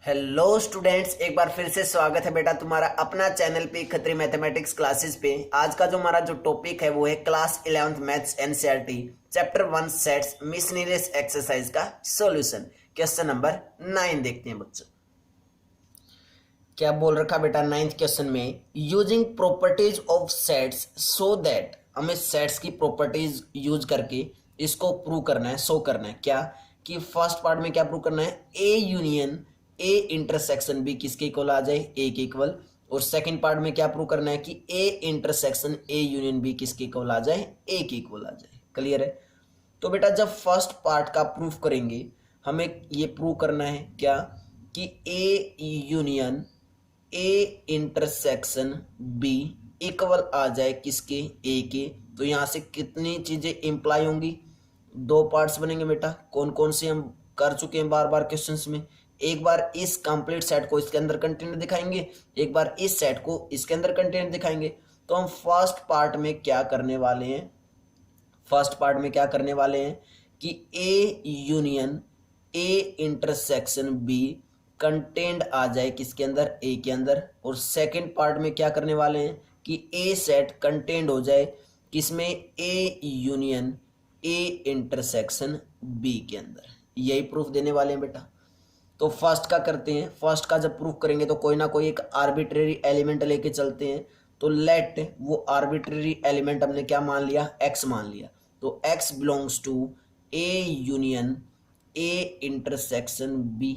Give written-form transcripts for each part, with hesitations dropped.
Hello students, एक बार फिर से स्वागत है बेटा तुम्हारा अपना चैनल पे खत्री मैथमेटिक्स क्लासेस पे। आज का जो हमारा जो टॉपिक है वो है class 11th maths NCERT chapter 1 sets miscellaneous exercise का सॉल्यूशन। क्वेश्चन नंबर 9 देखते हैं बच्चों। क्या बोल रखा बेटा 9th क्वेश्चन में, using properties of sets so that, हमें सेट्स की प्रॉपर्टीज यूज करके इसको प्रूव करना है, शो करना है। क्या कि फर्स्ट पार्ट में क्या प्रूव करना है, A union A intersection B किसके इक्वल आ जाए, ए के इक्वल। और सेकंड पार्ट में क्या प्रूव करना है कि A intersection A union B किसके इक्वल आ जाए, ए के इक्वल आ जाए। क्लियर है। तो बेटा जब फर्स्ट पार्ट का प्रूफ करेंगे हमें ये प्रूव करना है क्या कि A union A intersection B equal आ जाए किसके, ए के। तो यहां से कितनी चीजें इंप्लाई होंगी, दो पार्ट्स बनेंगे बेटा। कौन कौन से हम कर चुके हैं बार बार क्वेश्चंस में। एक बार इस कंप्लीट सेट को इसके अंदर कंटेनर दिखाएंगे, एक बार इस सेट को इसके अंदर कंटेनर दिखाएंगे। तो हम फर्स्ट पार्ट में क्या करने वाले हैं, फर्स्ट पार्ट में क्या करने वाले हैं कि A union A intersection B contained आ जाए किसके अंदर, ए के अंदर। और सेकंड पार्ट में क्या करने वाले हैं कि ए सेट कंटेंड हो जाए किसमें, A union A intersection B के अंदर। यही प्रूफ देने वाले हैं बेटा। तो फर्स्ट का करते हैं। फर्स्ट का जब प्रूफ करेंगे तो कोई ना कोई एक आर्बिट्रेरी एलिमेंट लेके चलते हैं। तो लेट वो आर्बिट्रेरी एलिमेंट हमने क्या मान लिया, एक्स मान लिया। तो X belongs to A union A intersection B.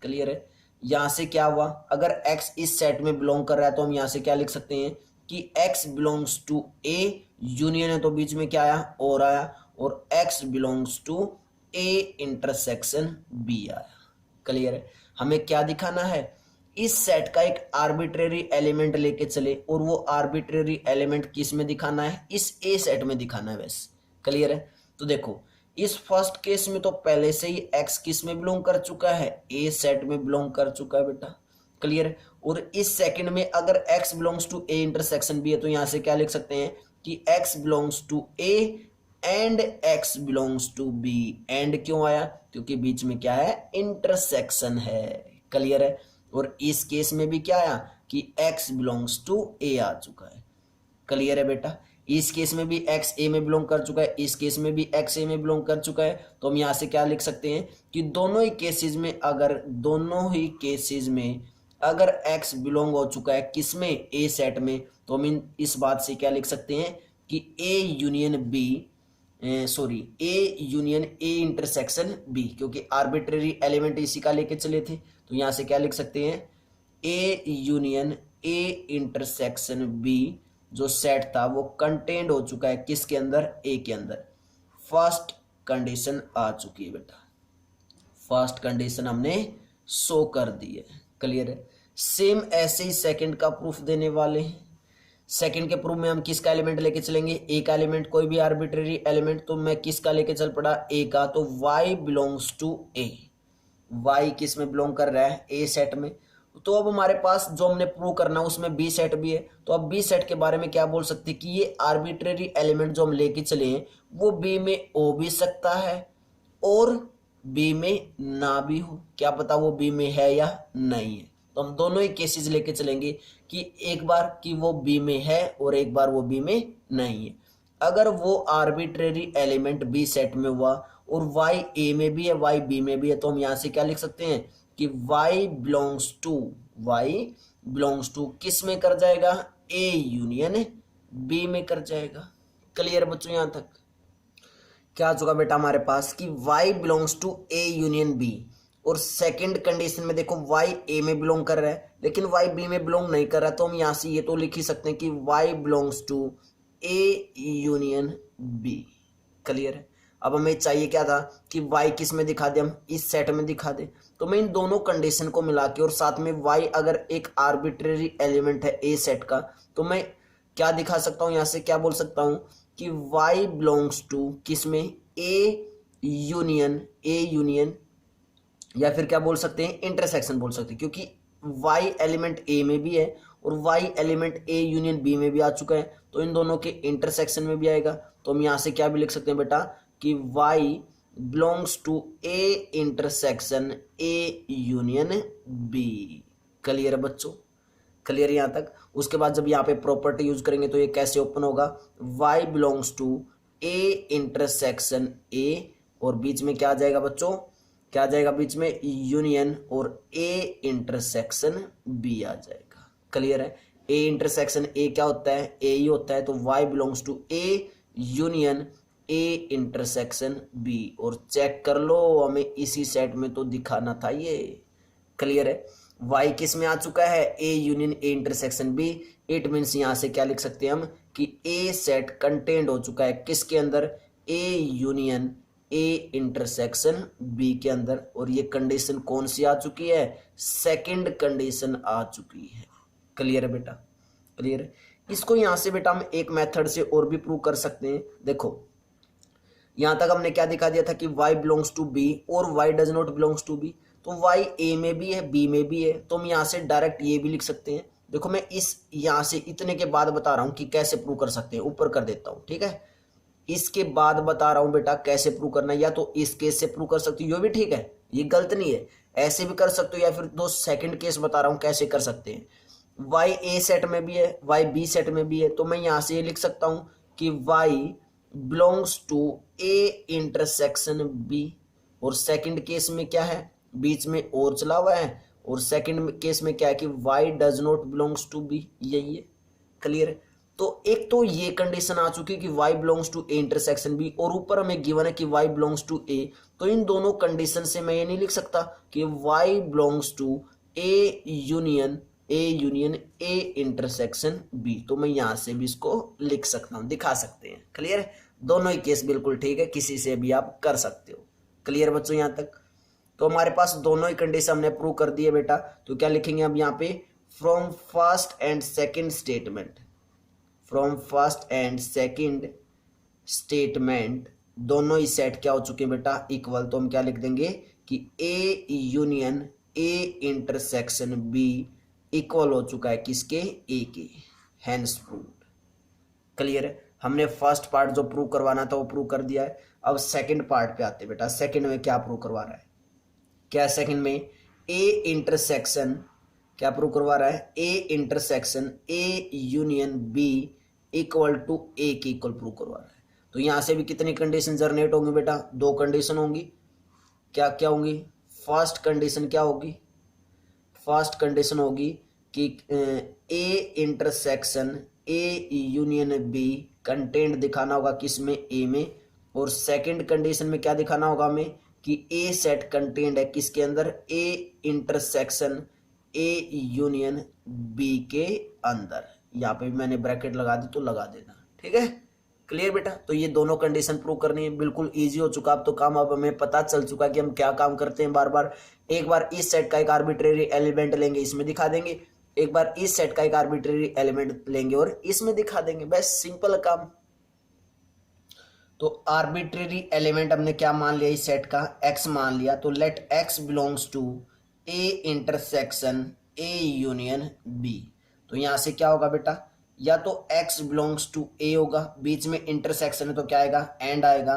Clear है। यहां से क्या हुआ, अगर एक्स इस सेट में बिलोंग कर रहा है तो हम यहां से क्या लिख सकते हैं कि X belongs to A union है तो बीच में क्या आया, और आया। और X belongs to A intersection B आया। क्लियर है। हमें क्या दिखाना है, इस सेट का एक आर्बिट्रेरी एलिमेंट लेके चले और वो आर्बिट्रेरी एलिमेंट किस में दिखाना है, इस ए सेट में दिखाना है वैसे। क्लियर है। तो देखो इस फर्स्ट केस में तो पहले से ही एक्स किस में बिलोंग कर चुका है, ए सेट में बिलोंग कर चुका है बेटा। क्लियर है। और इस सेकंड में अगर X belongs to A intersection B है तो यहां से क्या लिख सकते हैं कि X belongs to A and X belongs to B. And क्यों आया, क्योंकि बीच में क्या है, इंटरसेक्शन है। क्लियर है। और इस केस में भी क्या आया कि x बिलोंग्स टू ए आ चुका है। क्लियर है बेटा। इस केस में भी x a में बिलोंग कर चुका है, इस केस में भी x a में बिलोंग कर चुका है। तो हम यहां से क्या लिख सकते हैं कि दोनों ही केसेस में अगर x बिलोंग हो चुका है किसमें, a सेट में, तो हम इस बात से क्या लिख सकते हैं कि a union A intersection B, क्योंकि आर्बिट्रेरी एलिमेंट इसी का लेके चले थे। तो यहां से क्या लिख सकते हैं, A union A intersection B जो सेट था वो कंटेंड हो चुका है किसके अंदर, ए के अंदर। फर्स्ट कंडीशन आ चुकी है बेटा, फर्स्ट कंडीशन हमने शो कर दी है। क्लियर है। सेम ऐसे ही सेकंड का प्रूफ देने वाले हैं। सेकंड के प्रूफ में हम किसका एलिमेंट लेके चलेंगे, ए का एलिमेंट, कोई भी आर्बिट्रेरी एलिमेंट। तो मैं किसका लेके चल पड़ा, ए का। तो y belongs to A, y किस में बिलोंग कर रहा है, ए सेट में। तो अब हमारे पास जो हमने प्रूव करना उसमें बी सेट भी है। तो अब बी सेट के बारे में क्या बोल सकते हैं कि ये आर्बिट्रेरी एलिमेंट जो हम लेके चले हैं वो बी में हो भी सकता है और बी में ना भी हो। क्या पता वो बी में है या नहीं है। तो हम दोनों ही केसेस लेके चलेंगे कि एक बार कि वो बी में है और एक बार वो बी में नहीं है। अगर वो आर्बिट्रेरी एलिमेंट बी सेट में हुआ और y a में भी है y b में भी है तो हम यहां से क्या लिख सकते हैं कि y बिलोंग्स टू किस में कर जाएगा, a यूनियन b में कर जाएगा। क्लियर बच्चों, यहां तक क्या आ चुका बेटा हमारे पास कि y belongs to a union b। और सेकंड कंडीशन में देखो y a में बिलोंग कर रहा है लेकिन y b में बिलोंग नहीं कर रहा। तो हम यहां से ये तो लिख ही सकते हैं कि y belongs to a union b। Clear है। अब हमें चाहिए क्या था कि y किस में दिखा दे, हम इस सेट में दिखा दे। तो मैं इन दोनों कंडीशन को मिला के और साथ में y अगर एक आर्बिट्रेरी एलिमेंट है ए सेट का तो मैं क्या दिखा सकता हूं, यहां से क्या बोल सकता हूं कि y बिलोंग्स टू किस में, ए यूनियन या फिर क्या बोल सकते हैं, इंटरसेक्शन बोल सकते हैं, क्योंकि y एलिमेंट a में भी है और y element a union b में भी आ चुका है। तो इन दोनों के इंटरसेक्शन में भी आएगा। तो हम यहां से क्या भी लिख सकते हैं बेटा कि y belongs to A intersection A union B. Clear है बच्चों, क्लियर यहां तक। उसके बाद जब यहाँ पे प्रॉपर्टी यूज करेंगे तो ये कैसे ओपन होगा, y belongs to A intersection A, और बीच में क्या आ जाएगा बच्चों, क्या आ जाएगा बीच में, यूनियन, और ए इंटरसेक्शन बी आ जाएगा। क्लियर है, ए इंटरसेक्शन ए क्या होता है, ए ही होता है, तो y belongs to A union A intersection B, और चेक कर लो हमें इसी सेट में तो दिखाना था ये। क्लियर है, y किस में आ चुका है, a union a intersection b। It means यहां से क्या लिख सकते हैं हम कि a सेट कंटेंट हो चुका है किसके अंदर, a union a intersection b के अंदर, और ये कंडीशन कौन सी आ चुकी है, सेकंड कंडीशन आ चुकी है। क्लियर है बेटा, क्लियर है। इसको यहां से बेटा हम एक मेथड से और भी प्रूव कर सकते हैं। देखो यहां तक हमने क्या दिखा दिया था कि y बिलोंग्स टू b और y does not belongs to b, तो y a में भी है b में भी है, तो हम यहाँ से डायरेक्ट ये भी लिख सकते हैं। देखो मैं इस यहाँ से इतने के बाद बता रहा हूँ कि कैसे प्रूव कर सकते हैं, ऊपर कर देता हूँ, ठीक है। इसके बाद बता रहा हूँ बेटा कैसे प्रूव करना है, या तो इस केस से प्रूव कर सकते हो, ये भी ठीक है, ये गलत नहीं है, ऐसे भी कर सकते हो, या फिर दो सेकंड केस बता रहा हूँ कैसे कर सकते हैं। y a सेट में भी है, y b सेट में भी है, तो मैं यहाँ से ये लिख सकता हूँ कि y belongs to a intersection b, और सेकंड केस में क्या है, बीच में और चला हुआ है, और सेकंड केस में क्या है कि y does not belongs to b, यही है। क्लियर है, तो एक तो ये कंडीशन आ चुकी है कि y belongs to a intersection b, और ऊपर हमें गिवन है कि y बिलोंग्स टू a, तो इन दोनों कंडीशन से मैं ये नहीं लिख सकता कि y belongs to a union a intersection b, तो मैं यहां से भी इसको लिख सकता हूं, दिखा सकते हैं। क्लियर है, दोनों ही केस बिल्कुल ठीक है, किसी से भी आप कर सकते हो। क्लियर बच्चों यहां तक, तो हमारे पास दोनों ही कंडीशन हमने प्रूव कर दी है बेटा। तो क्या लिखेंगे अब यहाँ पे, from first and second statement, from first and second statement दोनों ही सेट क्या हो चुके हैं बेटा, इक्वल, तो हम क्या लिख देंगे कि A union A intersection B equal हो चुका है किसके, ए के, हैंस प्रूव्ड। क्लियर है, हमने फर्स्ट पार्ट जो प्रूव करवाना था वो प्रूव कर दिया है। अब सेकंड पार्ट पे आते हैं बेटा, सेकंड में क्या प्रूव करवा रहा है, क्या सेकंड में, ए इंटरसेक्शन क्या प्रूव करवा रहा है, A intersection A union B equal to A की इक्वल प्रूव करवा रहा है। तो यहां से भी कितनी कंडीशन जनरेट होंगी बेटा, दो कंडीशन होंगी, क्या क्या होंगी, फर्स्ट कंडीशन क्या होगी, फर्स्ट कंडीशन होगी कि A intersection A union B content दिखाना होगा किसमें, ए में, और सेकंड कंडीशन में क्या दिखाना होगा हमें कि ए सेट कंटेंट है किसके अंदर, A intersection A union B के अंदर। यहाँ पे भी मैंने ब्रैकेट लगा दी तो लगा देना, ठीक है। क्लियर बेटा, तो ये दोनों कंडीशन प्रूव करनी है, बिल्कुल इजी हो चुका अब तो काम, अब हमें पता चल चुका कि हम क्या काम करते हैं। बार बार एक बार इस सेट का एक आर्बिट्रेरी एलिमेंट लेंगे, इसमें दिखा देंगे, एक बार इस सेट का एक आर्बिट्रेरी एलिमेंट लेंगे और इसमें दिखा देंगे, बस सिंपल काम। तो आर्बिट्रेरी एलिमेंट हमने क्या मान लिया, इस सेट का x मान लिया, तो let x belongs to a intersection a union b। तो यहां से क्या होगा बेटा, या तो x बिलोंग्स टू a होगा, बीच में इंटरसेक्शन है तो क्या आएगा, एंड आएगा,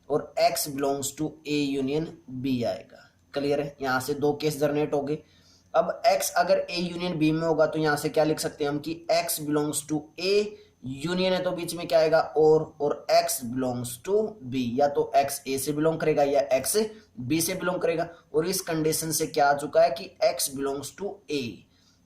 और x belongs to a union b आएगा। क्लियर है, यहां से दो केस जनरेट हो गए। अब x अगर a यूनियन b में होगा तो यहां से क्या लिख सकते हैं हम कि x belongs to a union है तो बीच में क्या आएगा, और x बिलोंग्स टू b, या तो x a से बिलोंग करेगा या x b से बिलोंग करेगा। और इस कंडीशन से क्या आ चुका है कि x बिलोंग्स टू a,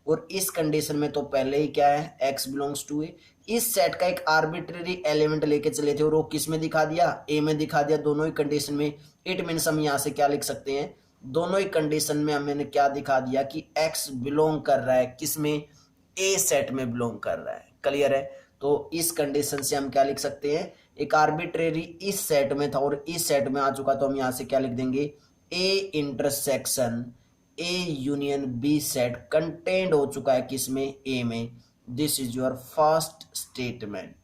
और इस कंडीशन में तो पहले ही क्या है, x बिलोंग्स टू a। इस सेट का एक आर्बिट्रेरी एलिमेंट लेके चले थे और वो किस में दिखा दिया, a में दिखा दिया, दोनों ही कंडीशन में। इट मीन्स हम यहाँ से क्या लिख सकते हैं, दोनों ही कंडीशन में हमने क्या दिखा दिया कि x बिलोंग कर रहा है किसमें, a सेट में बिलोंग कर रहा है। क्लियर है, तो इस कंडीशन से हम क्या लिख सकते हैं, एक आर्बिट्रेरी इस सेट में था और इस सेट में आ चुका, तो हम यहां से क्या लिख देंगे, A intersection A union B set content हो चुका है किसमें, ए में। This is your first statement,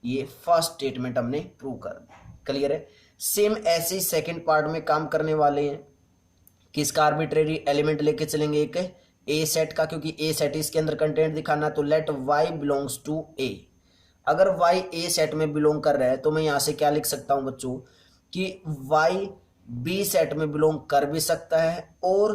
ये फर्स्ट स्टेटमेंट हमने प्रूव कर दिया। क्लियर है, सेम ऐसे ही सेकेंड पार्ट में काम करने वाले हैं, किसका आर्बिट्रेरी एलिमेंट लेके चलेंगे, एक ए सेट का, क्योंकि ए सेट इसके अंदर कंटेंट दिखाना, तो लेट y बिलोंग्स टू ए। अगर y ए सेट में बिलोंग कर रहा है तो मैं यहां से क्या लिख सकता हूं बच्चों कि y बी सेट में बिलोंग कर भी सकता है और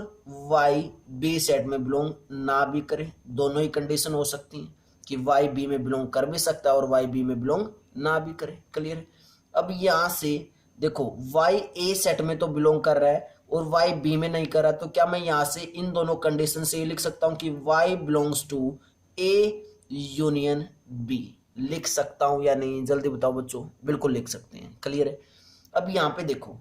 y बी सेट में बिलोंग ना भी करे। दोनों ही कंडीशन हो सकती हैं कि y बी में बिलोंग कर भी सकता है और y बी में बिलोंग ना भी करे। क्लियर है। अब यहां से देखो y ए सेट में तो बिलोंग कर रहा है और y बी में नहीं कर रहा, तो क्या मैं यहां से इन दोनों कंडीशन से ये लिख सकता हूं कि y belongs to A union B. लिख सकता हूं या नहीं, जल्दी बताओ बच्चों। बिल्कुल लिख सकते हैं। क्लियर है। अब यहाँ पे देखो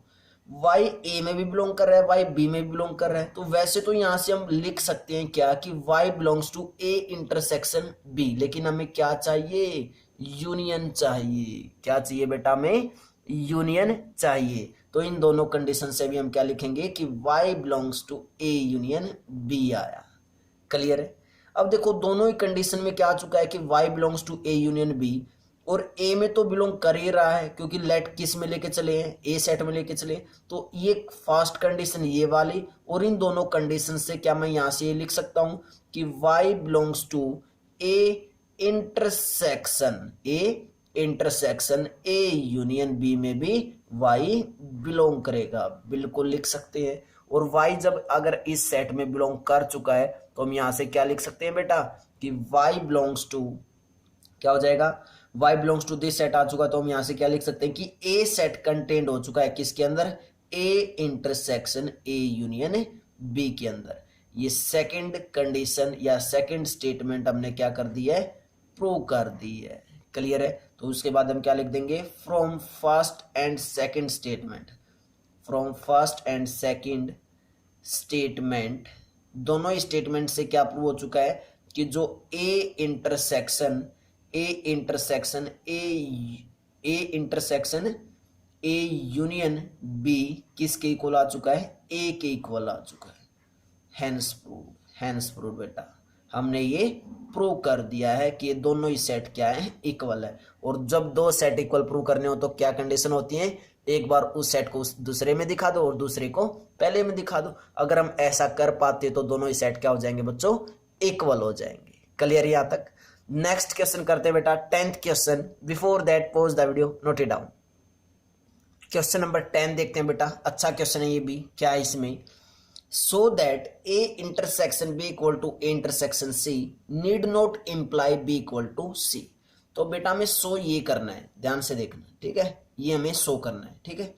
y ए में भी बिलोंग कर रहा है, y बी में भी बिलोंग कर रहा है, तो वैसे तो यहां से हम लिख सकते हैं क्या कि y belongs to A intersection b, लेकिन हमें क्या चाहिए, यूनियन चाहिए। क्या चाहिए बेटा, हमें यूनियन चाहिए। तो इन दोनों कंडीशन से भी हम क्या लिखेंगे कि y belongs to A union b आया। क्लियर है। अब देखो दोनों ही कंडीशन में क्या आ चुका है कि y belongs to A union b, और ए में तो बिलोंग कर ही रहा है क्योंकि लेट किस में लेके चले हैं, ए सेट में लेके चले। तो ये फर्स्ट कंडीशन ये वाली, और इन दोनों कंडीशन से क्या मैं यहां से ये लिख सकता हूं कि y belongs to A intersection A union B में भी y बिलोंग करेगा। बिल्कुल लिख सकते हैं। और y जब अगर इस सेट में बिलोंग कर चुका है तो हम यहां से क्या लिख सकते हैं बेटा कि y बिलोंग्स टू, क्या हो जाएगा, y belongs to this set आ चुका, तो हम यहां से क्या लिख सकते हैं कि ए सेट कंटेंट हो चुका है किसके अंदर, A intersection A union B के अंदर। ये सेकंड कंडीशन या सेकंड स्टेटमेंट हमने क्या कर दी है, प्रूव कर दी है। क्लियर है। तो उसके बाद हम क्या लिख देंगे, from first and second statement, from first and second statement, दोनों स्टेटमेंट से क्या प्रूव हो चुका है कि जो A intersection A union B किसके इक्वल आ चुका है, ए के इक्वल आ चुका है। हैंस प्रूव बेटा, हमने ये प्रूव कर दिया है कि ये दोनों ही सेट क्या है, इक्वल है। और जब दो सेट इक्वल प्रूव करने हो तो क्या कंडीशन होती है, एक बार उस सेट को दूसरे में दिखा दो और दूसरे को पहले में दिखा दो। अगर हम ऐसा कर पाते तो दोनों ही सेट क्या हो जाएंगे बच्चों, इक्वल हो जाएंगे। क्लियर यहां तक। नेक्स्ट क्वेश्चन करते हैं बेटा, 10th question. Before that pause the video, note it down. Question number 10 देखते हैं बेटा, अच्छा क्वेश्चन है ये भी। क्या है इसमें, so that A intersection B equal to A intersection C need not imply B equal to C. तो बेटा हमें सो ये करना है, ध्यान से देखना, ठीक है। ये हमें शो करना है, ठीक है।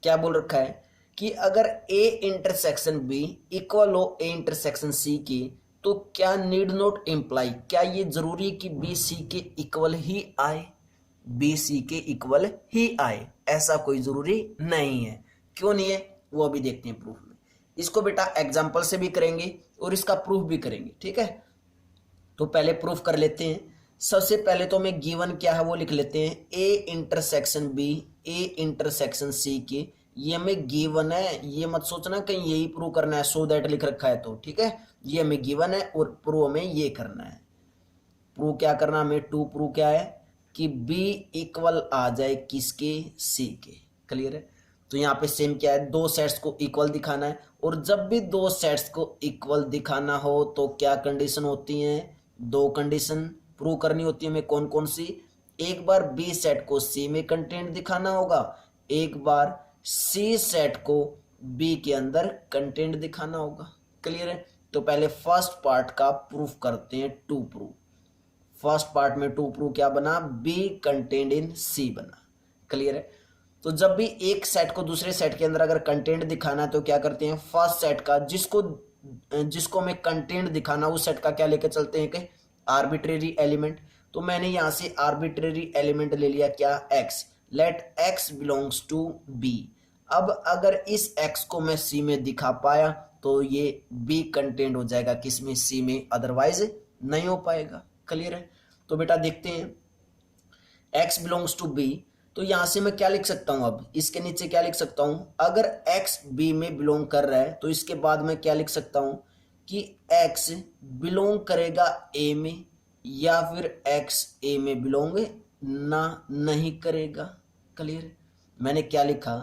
क्या बोल रखा है कि अगर ए इंटरसेक्शन बी इक्वल हो ए इंटरसेक्शन सी की, तो क्या नीड नॉट इंप्लाई, क्या ये जरूरी कि बी सी के इक्वल ही आए, बी सी के इक्वल ही आए, ऐसा कोई जरूरी नहीं है। क्यों नहीं है वो अभी देखते हैं प्रूफ में। इसको बेटा एग्जाम्पल से भी करेंगे और इसका प्रूफ भी करेंगे, ठीक है। तो पहले प्रूफ कर लेते हैं। सबसे पहले तो हमें गिवन क्या है वो लिख लेते हैं, A intersection B A intersection C की, ये हमें गिवन है। ये मत सोचना कहीं यही प्रूव करना है, सो दैट लिख रखा है तो, ठीक है। ये हमें गिवन है और प्रूव हमें ये करना है। प्रूव क्या करना हमें, टू प्रूव क्या है कि बी इक्वल आ जाए किसके, सी के। क्लियर है। तो यहाँ पे सेम क्या है, दो सेट्स को इक्वल दिखाना है, और जब भी दो सेट्स को इक्वल दिखाना हो तो क्या कंडीशन होती है, दो कंडीशन प्रूव करनी होती है हमें। कौन कौन सी, एक बार बी सेट को सी में कंटेंट दिखाना होगा, एक बार सी सेट को बी के अंदर कंटेंट दिखाना होगा। क्लियर है। तो पहले फर्स्ट पार्ट का प्रूफ करते हैं, टू प्रूफ। फर्स्ट पार्ट में टू प्रूफ क्या बना, बी कंटेंट इन सी बना। क्लियर है। तो जब भी एक सेट को दूसरे सेट के अंदर अगर कंटेंट दिखाना है तो क्या करते हैं, फर्स्ट सेट का जिसको हमें कंटेंट दिखाना उस सेट का क्या लेकर चलते हैं कि आर्बिट्रेरी एलिमेंट। तो मैंने यहां से आर्बिट्रेरी एलिमेंट ले लिया क्या, X. Let X belongs to B. अब अगर इस एक्स को मैं सी में दिखा पाया तो ये बी कंटेंट हो जाएगा किसमें, सी में, अदरवाइज नहीं हो पाएगा। क्लियर है। तो बेटा देखते हैं, एक्स बिलोंग्स टू बी, तो यहां से मैं क्या लिख सकता हूं, अब इसके नीचे क्या लिख सकता हूं, अगर एक्स बी में बिलोंग कर रहा है तो इसके बाद मैं क्या लिख सकता हूं कि एक्स बिलोंग करेगा ए में, या फिर एक्स ए में बिलोंग नहीं करेगा। क्लियर। मैंने क्या लिखा,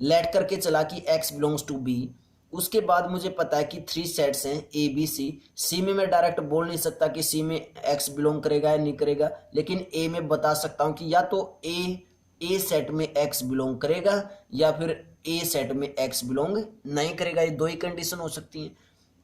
लेट करके चला कि एक्स बिलोंग्स टू बी, उसके बाद मुझे पता है कि थ्री सेट्स हैं ए बी सी। सी में मैं डायरेक्ट बोल नहीं सकता कि सी में एक्स बिलोंग करेगा या नहीं करेगा, लेकिन ए में बता सकता हूं कि या तो ए ए सेट में एक्स बिलोंग करेगा या फिर ए सेट में एक्स बिलोंग नहीं करेगा। ये दो ही कंडीशन हो सकती हैं।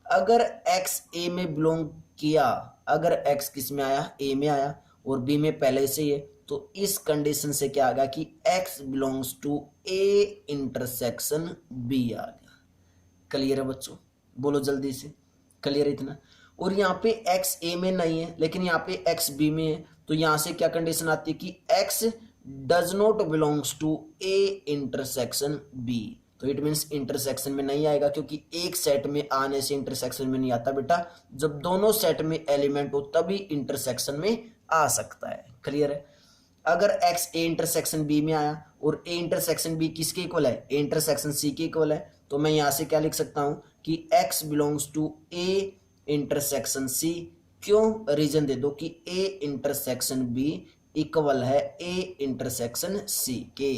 अगर एक्स ए में बिलोंग किया, अगर एक्स किस में आया, ए में आया और बी में पहले से ही है, तो इस कंडीशन से क्या आ गया कि X belongs to A intersection B आ गया। क्लियर है बच्चों, बोलो जल्दी से, क्लियर इतना। और यहाँ पे एक्स ए में नहीं है लेकिन यहाँ पे एक्स बी में है, तो यहाँ से क्या कंडीशन आती है कि X does not belongs to A intersection B. तो इट मीन्स इंटरसेक्शन में नहीं आएगा, क्योंकि एक सेट में आने से इंटरसेक्शन में नहीं आता बेटा, जब दोनों सेट में एलिमेंट हो तभी इंटरसेक्शन में आ सकता है। क्लियर है। अगर एक्स ए इंटरसेक्शन बी में आया और ए इंटरसेक्शन बी किसके इक्वल है, ए इंटरसेक्शन सी के इक्वल है, तो मैं यहां से क्या लिख सकता हूं कि X belongs to A intersection C. क्यों, रीजन दे दो कि ए इंटरसेक्शन बी इक्वल है ए इंटरसेक्शन सी के।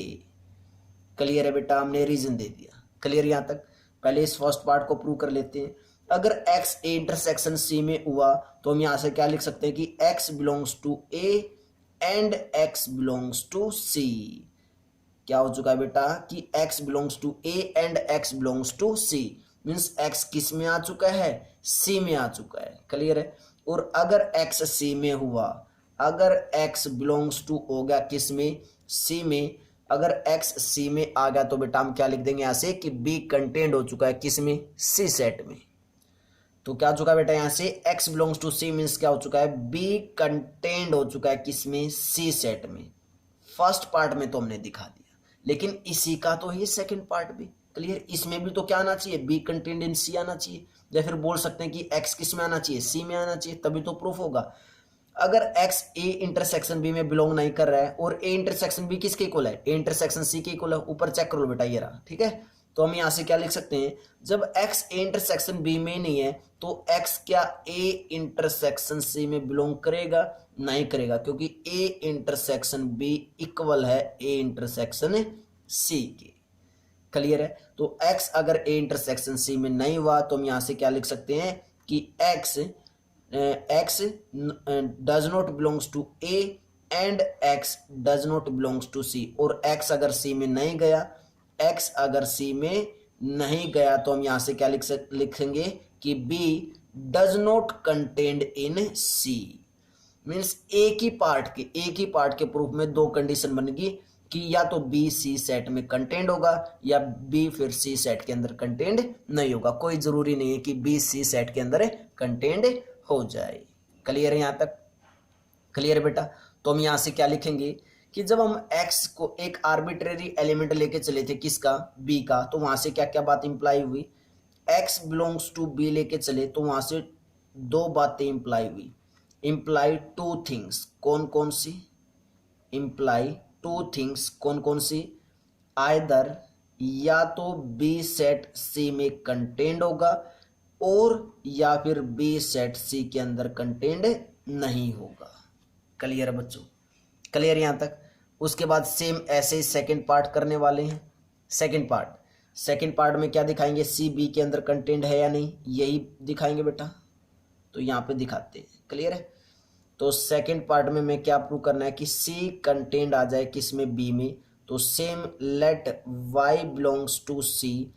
क्लियर है बेटा, हमने रीजन दे दिया। क्लियर यहां तक। पहले इस फर्स्ट पार्ट को प्रूव कर लेते हैं। अगर एक्स ए इंटरसेक्शन सी में हुआ तो हम यहां से क्या लिख सकते हैं कि X belongs to A and X belongs to C. क्या हो चुका है बेटा कि X belongs to A and X belongs to C, means X किस में आ चुका है, सी में आ चुका है। क्लियर है। और अगर एक्स सी में हुआ, अगर एक्स बिलोंग्स टू हो गया किस में, सी में, अगर एक्स सी में आ गया तो बेटा हम क्या लिख देंगे यहां से कि बी कंटेंड हो चुका है किस में, सी सेट में। तो क्या हो चुका है बेटा यहां से X belongs to C means क्या हो चुका है, बी कंटेंड हो चुका है किस में, सी सेट में। फर्स्ट पार्ट में तो हमने दिखा दिया, लेकिन इसी का तो है सेकंड पार्ट भी। क्लियर। इसमें भी तो क्या आना चाहिए, बी कंटेंड इन सी आना चाहिए, या फिर बोल सकते हैं कि एक्स किस में आना चाहिए, सी में आना चाहिए, तभी तो प्रूफ होगा। अगर एक्स ए इंटरसेक्शन बी में बिलोंग नहीं कर रहा है और ए इंटरसेक्शन बी किसके इक्वल है, ए इंटरसेक्शन सी के इक्वल है, ऊपर चेक कर लो बेटा ये रहा। ठीक है। तो हम यहां से क्या लिख सकते हैं, जब एक्स ए इंटरसेक्शन बी में नहीं है तो एक्स क्या ए इंटरसेक्शन सी में बिलोंग करेगा, नहीं करेगा, क्योंकि ए इंटरसेक्शन बी इक्वल है ए इंटरसेक्शन सी के। क्लियर है। तो एक्स अगर ए इंटरसेक्शन सी में नहीं हुआ तो हम यहां से क्या लिख सकते हैं कि X does not belongs to A and X does not belongs to C. और एक्स अगर सी में नहीं गया, एक्स अगर सी में नहीं गया तो हम यहां से क्या लिखेंगे कि B does not contained in C. Means एक ही पार्ट के प्रूफ में दो कंडीशन बनेगी कि या तो बी सी सेट में कंटेंड होगा या बी फिर सी सेट के अंदर कंटेंड नहीं होगा। कोई जरूरी नहीं है कि बी सी सेट के अंदर कंटेंड हो जाए। क्लियर है यहां तक। क्लियर बेटा। तो हम यहां से क्या लिखेंगे कि जब हम x को एक आर्बिट्रेरी एलिमेंट लेके चले थे किसका, b का, तो वहां से क्या क्या बात इंप्लाई हुई, x बिलोंग्स टू b लेके चले तो वहां से दो बातें इंप्लाई हुई। इंप्लाई टू थिंग्स, कौन कौन सी, इंप्लाई टू थिंग्स, कौन कौन सी, आइदर या तो b सेट c में कंटेंड होगा और या फिर बी सेट सी के अंदर कंटेंड नहीं होगा। क्लियर है बच्चों। क्लियर यहां तक। उसके बाद सेम ऐसे ही सेकंड पार्ट करने वाले हैं। सेकंड पार्ट में क्या दिखाएंगे, सी बी के अंदर कंटेंट है या नहीं, यही दिखाएंगे बेटा। तो यहां पे दिखाते हैं। क्लियर है। तो सेकंड पार्ट में मैं क्या प्रूव करना है कि सी कंटेंट आ जाए किसमें, बी में। तो same let Y belongs to C.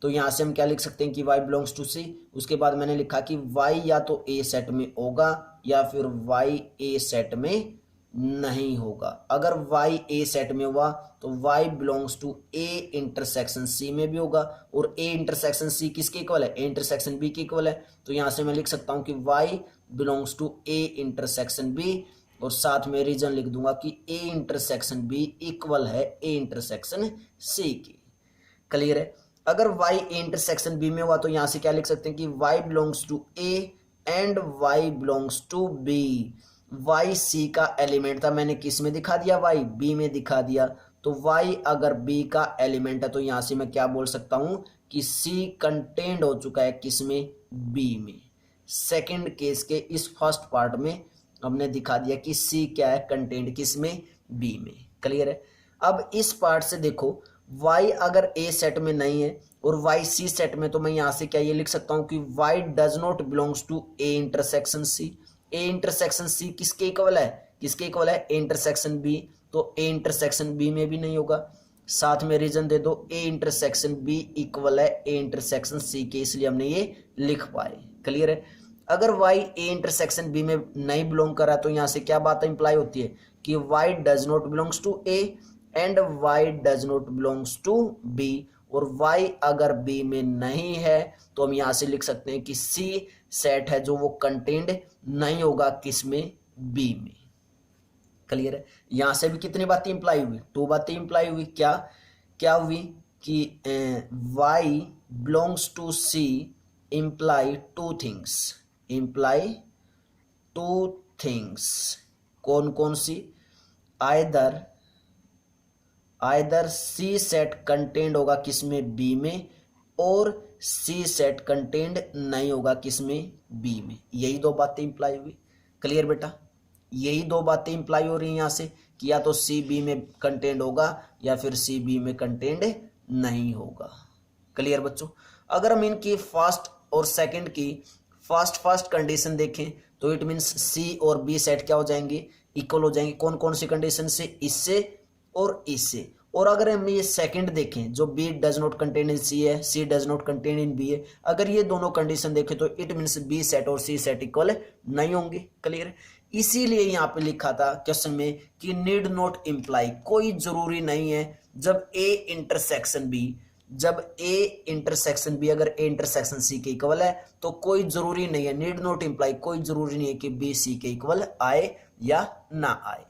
तो यहां से हम क्या लिख सकते हैं कि y बिलोंग्स टू सी। उसके बाद मैंने लिखा कि y या तो a सेट में होगा या फिर y a सेट में नहीं होगा। अगर y a सेट में हुआ तो y belongs to a intersection c में भी होगा और a इंटरसेक्शन c किसके इक्वल है, a इंटरसेक्शन b के इक्वल है। तो यहां से मैं लिख सकता हूं कि y belongs to a intersection b और साथ में रीजन लिख दूंगा कि a इंटरसेक्शन b इक्वल है a इंटरसेक्शन c की। क्लियर है। अगर y ए इंटरसेक्शन b में हुआ तो यहां से क्या लिख सकते हैं कि y belongs to a and y belongs to b। y c का एलिमेंट था, मैंने किस में दिखा दिया, y b में दिखा दिया। तो y अगर b का एलिमेंट है तो यहां से मैं क्या बोल सकता हूं कि c कंटेंड हो चुका है किस में, b में। सेकंड केस के इस फर्स्ट पार्ट में हमने दिखा दिया कि c क्या है, कंटेंड किस में, b में। क्लियर है। अब इस पार्ट से देखो y अगर a सेट में नहीं है और y c सेट में, तो मैं यहां से क्या ये लिख सकता हूं कि y does not belongs to a intersection c। a intersection c किसके इक्वल है, किसके इक्वल है, a इंटरसेक्शन b। तो ए इंटरसेक्शन बी में भी नहीं होगा। साथ में रीजन दे दो, ए इंटरसेक्शन बी इक्वल है ए इंटरसेक्शन सी के, इसलिए हमने ये लिख पाए। क्लियर है। अगर y ए इंटरसेक्शन बी में नहीं बिलोंग कर रहा तो यहां से क्या बात इंप्लाई होती है कि y does not belongs to A and y does not belongs to b, और y अगर b में नहीं है तो हम यहां से लिख सकते हैं कि c सेट है जो वो कंटेंड नहीं होगा किसमें, b में। क्लियर है। यहां से भी कितनी बातें इंप्लाई हुई, 2 बातें इंप्लाई हुई। क्या क्या हुई कि y belongs to c imply 2 things, imply 2 things. कौन कौन सी? आइदर सी सेट कंटेंड होगा किसमें, बी में, और सी सेट कंटेंड नहीं होगा किसमें, बी में। यही 2 बातें इंप्लाई हुई। क्लियर बेटा, यही 2 बातें इंप्लाई हो रही हैं यहां से कि या तो सी बी में कंटेंड होगा या फिर सी बी में कंटेंड नहीं होगा। क्लियर बच्चों। अगर हम इनकी फर्स्ट और सेकंड की फर्स्ट कंडीशन देखें तो इट मींस सी और बी सेट क्या हो जाएंगे, इक्वल हो जाएंगे। कौन कौन सी कंडीशन से? इससे और इससे। और अगर हम ये सेकंड देखें जो B does not contain in C है, C does not contain in B है, अगर ये दोनों कंडीशन देखें तो इट मींस बी सेट और सी सेट इक्वल नहीं होंगे। क्लियर। इसीलिए यहां पे लिखा था क्वेश्चन में कि नीड नॉट इंप्लाई, कोई जरूरी नहीं है जब ए इंटरसेक्शन बी, जब ए इंटरसेक्शन बी अगर ए इंटरसेक्शन सी के इक्वल है तो कोई जरूरी नहीं है, नीड नॉट इंप्लाई, कोई जरूरी नहीं है कि बी सी के इक्वल आए या ना आए।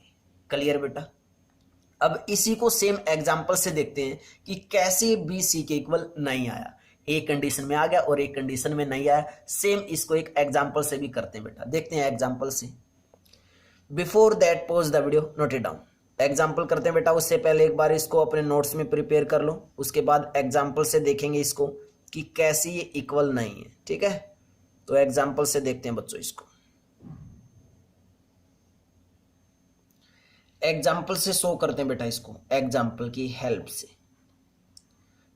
क्लियर बेटा। अब इसी को सेम एग्जांपल से देखते हैं कि कैसे बी सी के इक्वल नहीं आया। एक कंडीशन में आ गया और एक कंडीशन में नहीं आया। सेम इसको एक एग्जांपल से भी करते हैं बेटा, देखते हैं एग्जांपल से। Before that pause the video, note it down. Example करते हैं बेटा, उससे पहले एक बार इसको अपने नोट्स में प्रिपेयर कर लो, उसके बाद एग्जाम्पल से देखेंगे इसको कि कैसे ये इक्वल नहीं है। ठीक है, तो एग्जाम्पल से देखते हैं बच्चों इसको। एग्जाम्पल से शो करते हैं बेटा इसको, एग्जाम्पल की हेल्प से।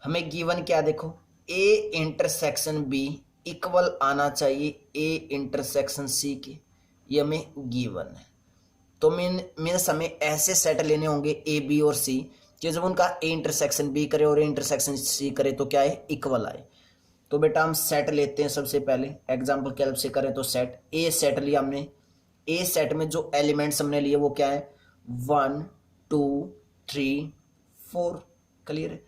हमें गिवन क्या देखो, ए इंटरसेक्शन बी इक्वल आना चाहिए ए इंटरसेक्शन सी के, ये हमें गिवन है। तो मीन्स हमें ऐसे सेट लेने होंगे ए बी और सी कि जब उनका ए इंटरसेक्शन बी करे और ए इंटरसेक्शन सी करे तो क्या है, इक्वल आए। तो बेटा हम सेट लेते हैं सबसे पहले, एग्जांपल की हेल्प से करें तो सेट ए सेट लिया हमने। ए सेट में जो एलिमेंट्स हमने लिए वो क्या है, 1 2 3 4। क्लियर है।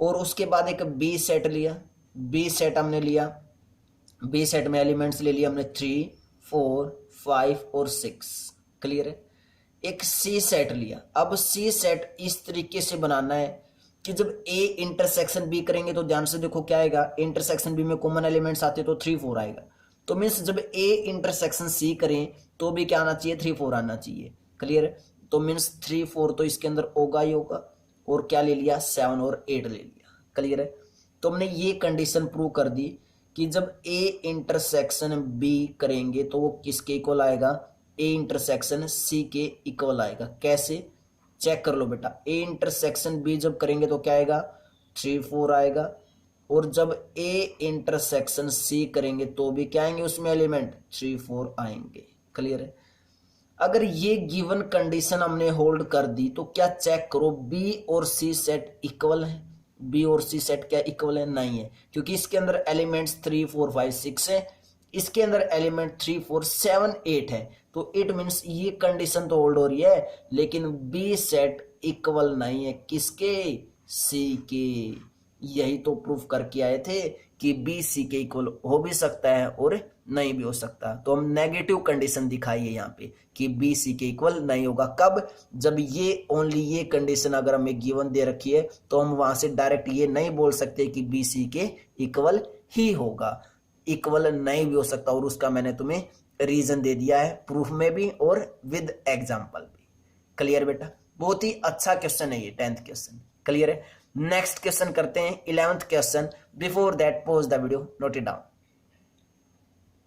और उसके बाद एक बी सेट लिया, बी सेट हमने लिया, बी सेट में एलिमेंट्स ले लिया हमने 3 4 5 और 6। क्लियर है। एक सी सेट लिया। अब सी सेट इस तरीके से बनाना है कि जब ए इंटरसेक्शन बी करेंगे तो ध्यान से देखो क्या आएगा, इंटरसेक्शन बी में कॉमन एलिमेंट्स आते तो 3 4 आएगा। तो मीन्स जब ए इंटरसेक्शन सी करें तो भी क्या आना चाहिए, 3 4 आना चाहिए। क्लियर है। तो मीन्स 3 4 तो इसके अंदर होगा ही होगा, और क्या ले लिया, 7 और 8 ले लिया। क्लियर है। तो हमने ये कंडीशन प्रूव कर दी कि जब ए इंटरसेक्शन बी करेंगे तो वो किसके इक्वल आएगा, ए इंटरसेक्शन सी के इक्वल आएगा। कैसे, चेक कर लो बेटा। ए इंटरसेक्शन बी जब करेंगे तो क्या आएगा, 3 4 आएगा, और जब ए इंटरसेक्शन सी करेंगे तो भी क्या आएंगे उसमें एलिमेंट, 3 4 आएंगे। क्लियर है। अगर ये गिवन कंडीशन हमने होल्ड कर दी तो क्या चेक करो, बी और सी सेट इक्वल है, बी और सी सेट क्या इक्वल है, नहीं है, क्योंकि इसके अंदर एलिमेंट्स 3 4 5 6 है, इसके अंदर एलिमेंट 3 4 7 8 है। तो इट मीन्स ये कंडीशन तो होल्ड हो रही है, लेकिन बी सेट इक्वल नहीं है किसके, सी के। यही तो प्रूफ करके आए थे कि बी सी के इक्वल हो भी सकता है और नहीं भी हो सकता। तो हम नेगेटिव कंडीशन दिखाई है यहाँ पे कि बी सी के इक्वल नहीं होगा। कब, जब ये ओनली ये कंडीशन अगर हमें गिवन दे रखी है तो हम वहां से डायरेक्ट ये नहीं बोल सकते कि बी सी के इक्वल ही होगा, इक्वल नहीं भी हो सकता। और उसका मैंने तुम्हें रीजन दे दिया है, प्रूफ में भी और विद एग्जाम्पल भी। क्लियर बेटा, बहुत ही अच्छा क्वेश्चन है ये 10th क्वेश्चन। क्लियर है। नेक्स्ट क्वेश्चन करते हैं 11th question. Before that pause the video, note it down.